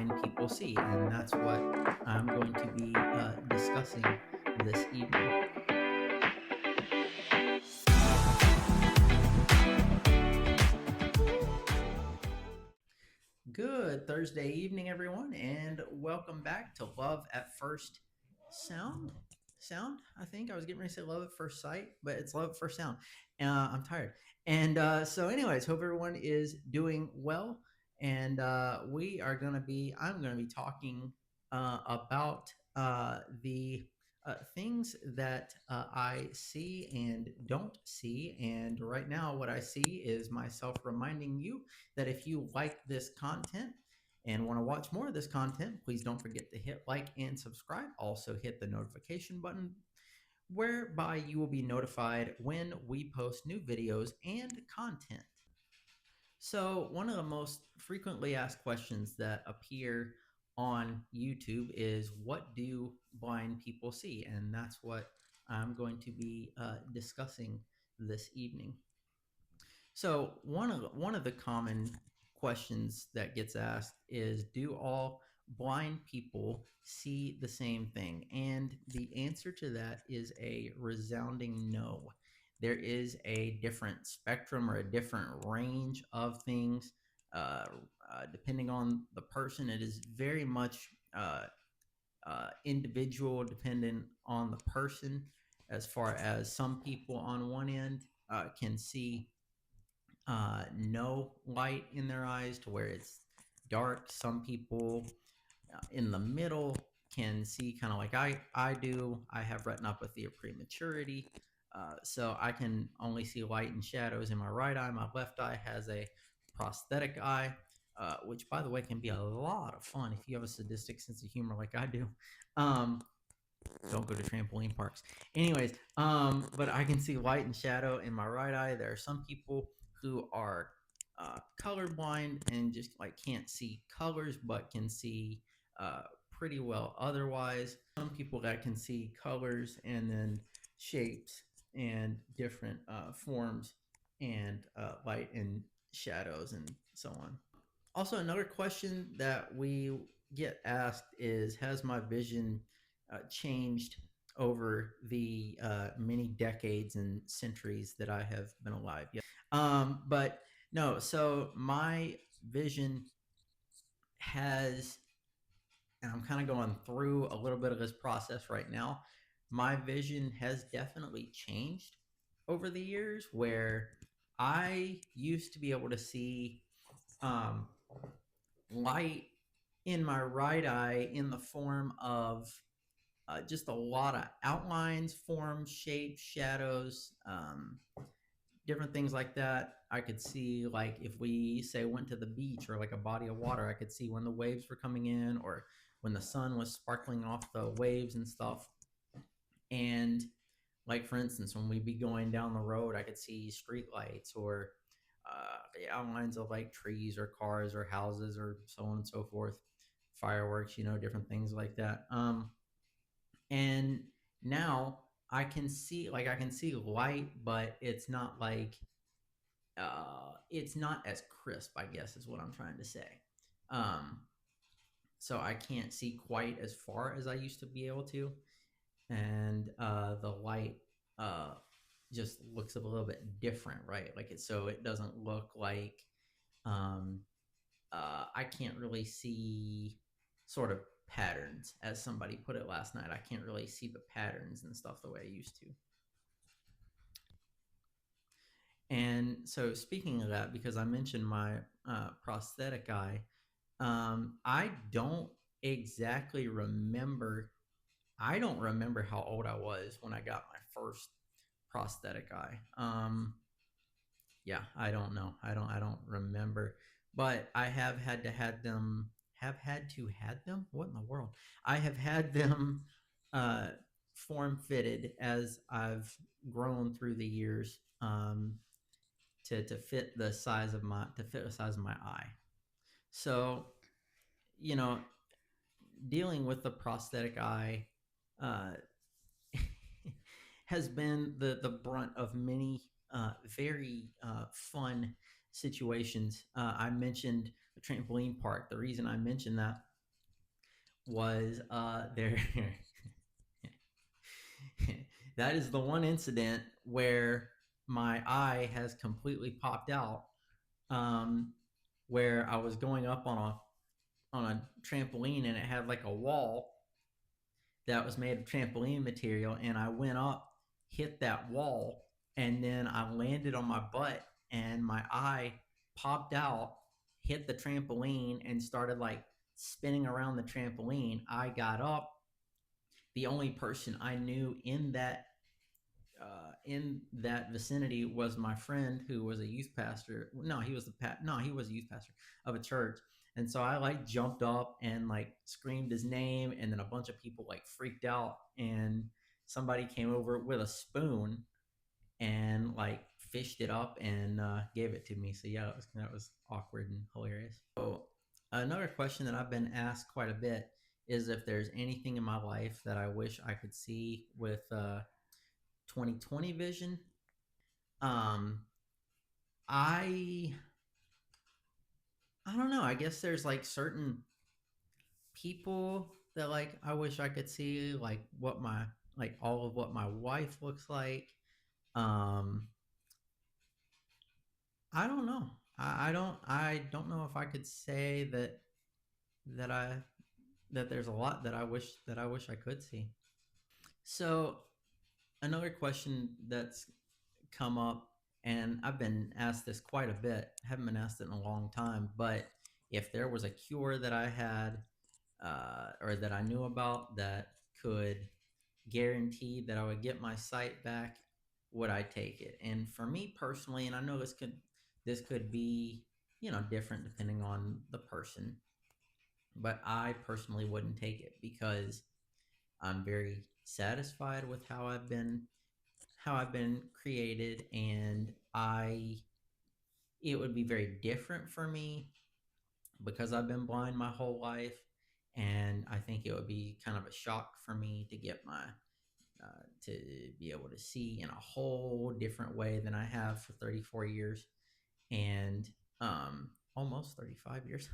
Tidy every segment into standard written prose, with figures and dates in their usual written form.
blind people see, and that's what I'm going to be discussing this evening. Good Thursday evening, everyone, and welcome back to Love at First Sound. Sound, I think I was getting ready to say Love at First Sight, but it's Love at First Sound. I'm tired, and anyways, hope everyone is doing well. And I'm gonna be talking about the things that I see and don't see. And right now, what I see is myself reminding you that if you like this content and want to watch more of this content, please don't forget to hit like and subscribe. Also, hit the notification button whereby you will be notified when we post new videos and content. So, one of the most frequently asked questions that appear on YouTube is, what do blind people see? And that's what I'm going to be discussing this evening. So one of the common questions that gets asked is, do all blind people see the same thing? And the answer to that is a resounding no. There is a different spectrum or a different range of things. Depending on the person, it is very much individual, dependent on the person. As far as some people on one end can see no light in their eyes to where it's dark. Some people in the middle can see kind of like I do. I have retinopathy of prematurity. So I can only see light and shadows in my right eye. My left eye has a prosthetic eye, which, by the way, can be a lot of fun if you have a sadistic sense of humor like I do. Um, don't go to trampoline parks. Anyways, but I can see light and shadow in my right eye. There are some people who are colorblind and just like can't see colors, but can see pretty well otherwise. Some people that can see colors and then shapes and different forms and light and shadows and so on. Also, another question that we get asked is, has my vision changed over the many decades and centuries that I have been alive? Yeah. But no, so my vision has, and I'm kind of going through a little bit of this process right now. My vision has definitely changed over the years, where I used to be able to see um, light in my right eye in the form of just a lot of outlines, forms, shapes, shadows, different things like that. I could see, like, if we say went to the beach or like a body of water, I could see when the waves were coming in or when the sun was sparkling off the waves and stuff. And like, for instance, when we'd be going down the road, I could see street lights or the outlines of like trees or cars or houses or so on and so forth, fireworks, different things like that. And now I can see light, but it's not as crisp, I guess is what I'm trying to say. Um, so I can't see quite as far as I used to be able to, and the light uh, just looks a little bit different, right? Like it doesn't look like um, I can't really see sort of patterns, as somebody put it last night. I can't really see the patterns and stuff the way I used to. And so, speaking of that, because I mentioned my prosthetic eye, I don't exactly remember. I don't remember how old I was when I got my first prosthetic eye. Yeah, I don't know. I don't remember. But I have had to had them had them. What in the world? I have had them uh form fitted as I've grown through the years, to fit the size of my eye. So, you know, dealing with the prosthetic eye uh has been the brunt of many very fun situations. I mentioned the trampoline park. The reason I mentioned that was there. That is the one incident where my eye has completely popped out. Um, where I was going up on a trampoline and it had like a wall that was made of trampoline material, and I went up, hit that wall, and then I landed on my butt, and my eye popped out, hit the trampoline, and started like spinning around the trampoline. I got up. The only person I knew in that vicinity was my friend who was a youth pastor. No, he was he was a youth pastor of a church. And so I like jumped up and like screamed his name, and then a bunch of people like freaked out, and somebody came over with a spoon and like fished it up and gave it to me. So yeah, that was awkward and hilarious. So another question that I've been asked quite a bit is if there's anything in my life that I wish I could see with 2020 vision. Um, I I don't know. I guess there's like certain people that like I wish I could see like what my like all of what my wife looks like. Um, I don't know. I don't know if I could say that I that there's a lot that I wish I could see. So another question that's come up, and I've been asked this quite a bit. I haven't been asked it in a long time, but if there was a cure that I had or that I knew about that could guarantee that I would get my sight back, would I take it? And for me personally, and I know this could be different depending on the person, but I personally wouldn't take it because I'm very satisfied with how I've been created, and I it would be very different for me because I've been blind my whole life, and I think it would be kind of a shock for me to get my to be able to see in a whole different way than I have for 34 years and almost 35 years.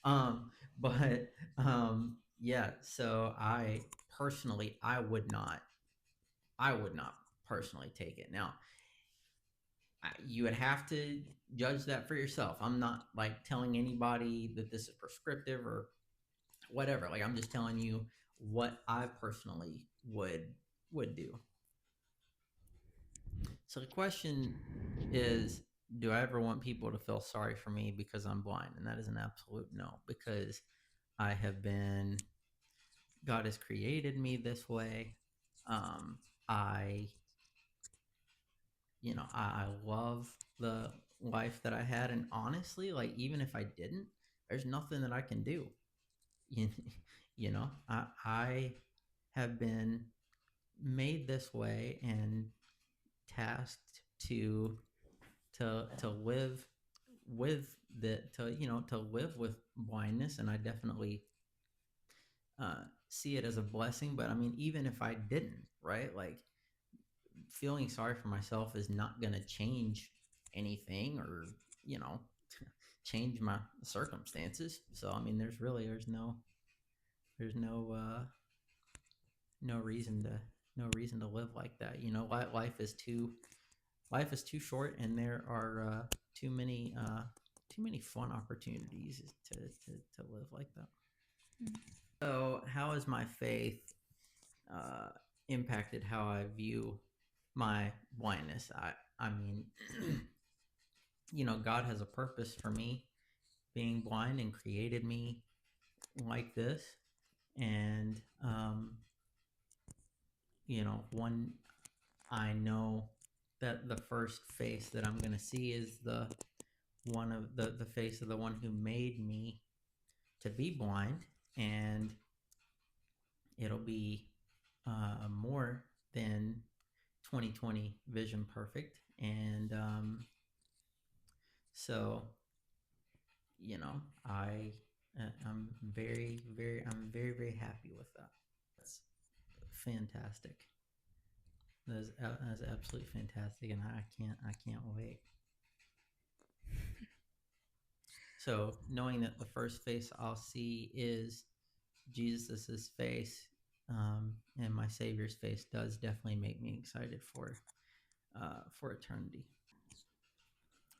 um, but yeah, so I would not personally take it. Now, you would have to judge that for yourself. I'm not like telling anybody that this is prescriptive or whatever. Like I'm just telling you what I personally would do. So the question is, do I ever want people to feel sorry for me because I'm blind? And that is an absolute no, because I have been God has created me this way. I I love the life that I had, and honestly, like even if I didn't, there's nothing that I can do. You, I have been made this way and tasked to live with to live with blindness, and I definitely see it as a blessing. But I mean, even if I didn't, right? Like feeling sorry for myself is not going to change anything or you know change my circumstances. So I mean, there's no reason to live like that. Life is too short, and there are too many fun opportunities to live like that. So how has my faith uh, impacted how I view my blindness? I mean, God has a purpose for me being blind and created me like this, and one I know that the first face that I'm gonna see is the face of the one who made me to be blind, and it'll be more than 2020 vision perfect, and so you know I I'm very happy with that. That's fantastic. That's absolutely fantastic, and I can't wait. So knowing that the first face I'll see is Jesus's face and my Savior's face does definitely make me excited for eternity.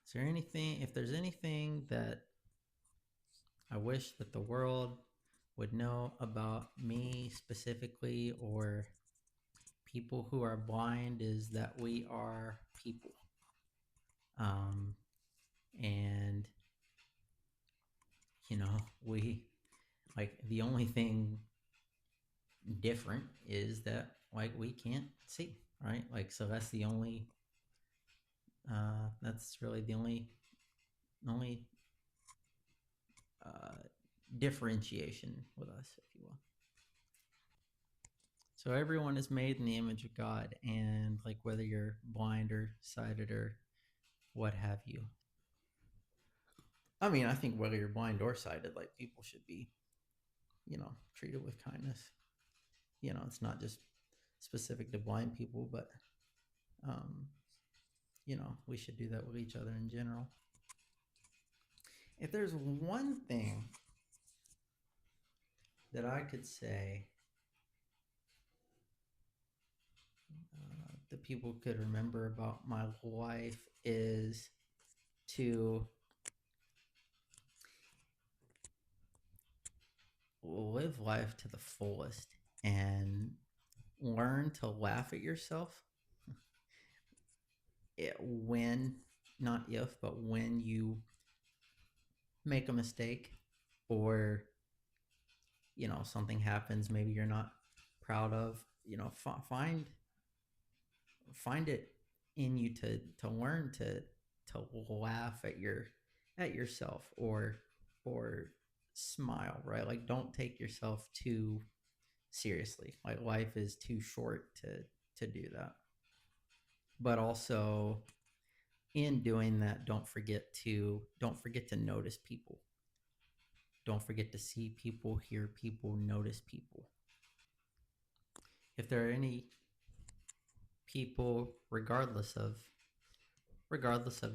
Is there anything? If there's anything that I wish that the world would know about me specifically, or people who are blind, is that we are people. And we, like, the only thing different is that, like, we can't see, right? Like, so that's the only that's really the only differentiation with us, if you will. So everyone is made in the image of God, and like whether you're blind or sighted or what have you. I mean, I think whether you're blind or sighted, like, people should be, treated with kindness. It's not just specific to blind people, but we should do that with each other in general. If there's one thing that I could say that people could remember about my life, is to live life to the fullest and learn to laugh at yourself when, not if, but when you make a mistake, or something happens maybe you're not proud of. Find it in you to learn to laugh at yourself, or smile, right? Like, don't take yourself too seriously. Like, life is too short to do that. But also, in doing that, don't forget to notice people. Don't forget to see people, hear people, notice people. If there are any people, regardless of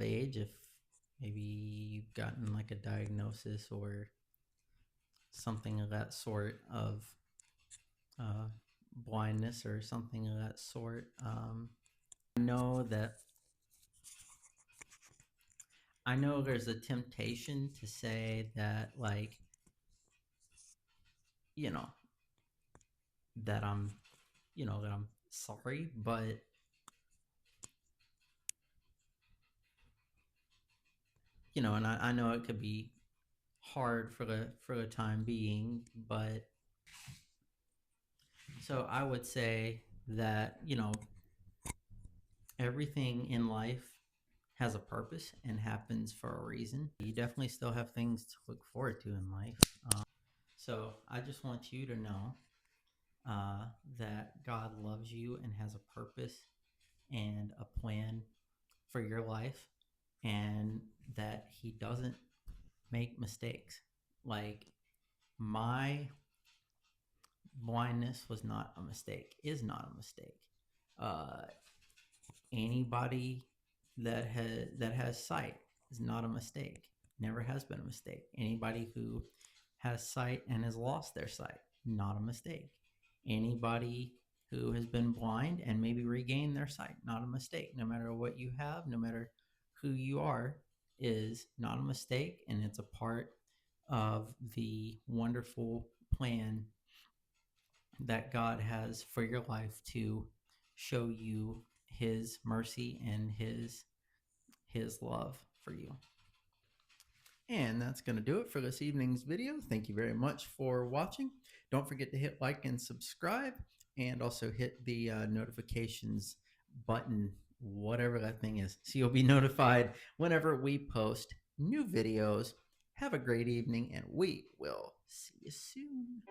age, if maybe you've gotten like a diagnosis or something of that sort of blindness or something of that sort, I know there's a temptation to say that, like, that I'm sorry, but and I know it could be hard for the time being, but so I would say that everything in life has a purpose and happens for a reason. You definitely still have things to look forward to in life. So I just want you to know that God loves you and has a purpose and a plan for your life, and that He doesn't make mistakes. Like, my blindness was not a mistake, is not a mistake. Anybody that has sight is not a mistake. Never has been a mistake. Anybody who has sight and has lost their sight, not a mistake. Anybody who has been blind and maybe regained their sight, not a mistake. No matter what you have, no matter who you are, is not a mistake, and it's a part of the wonderful plan that God has for your life to show you His mercy and His love for you. And that's going to do it for this evening's video. Thank you very much for watching. Don't forget to hit like and subscribe, and also hit the notifications button, whatever that thing is, so you'll be notified whenever we post new videos. Have a great evening, and we will see you soon.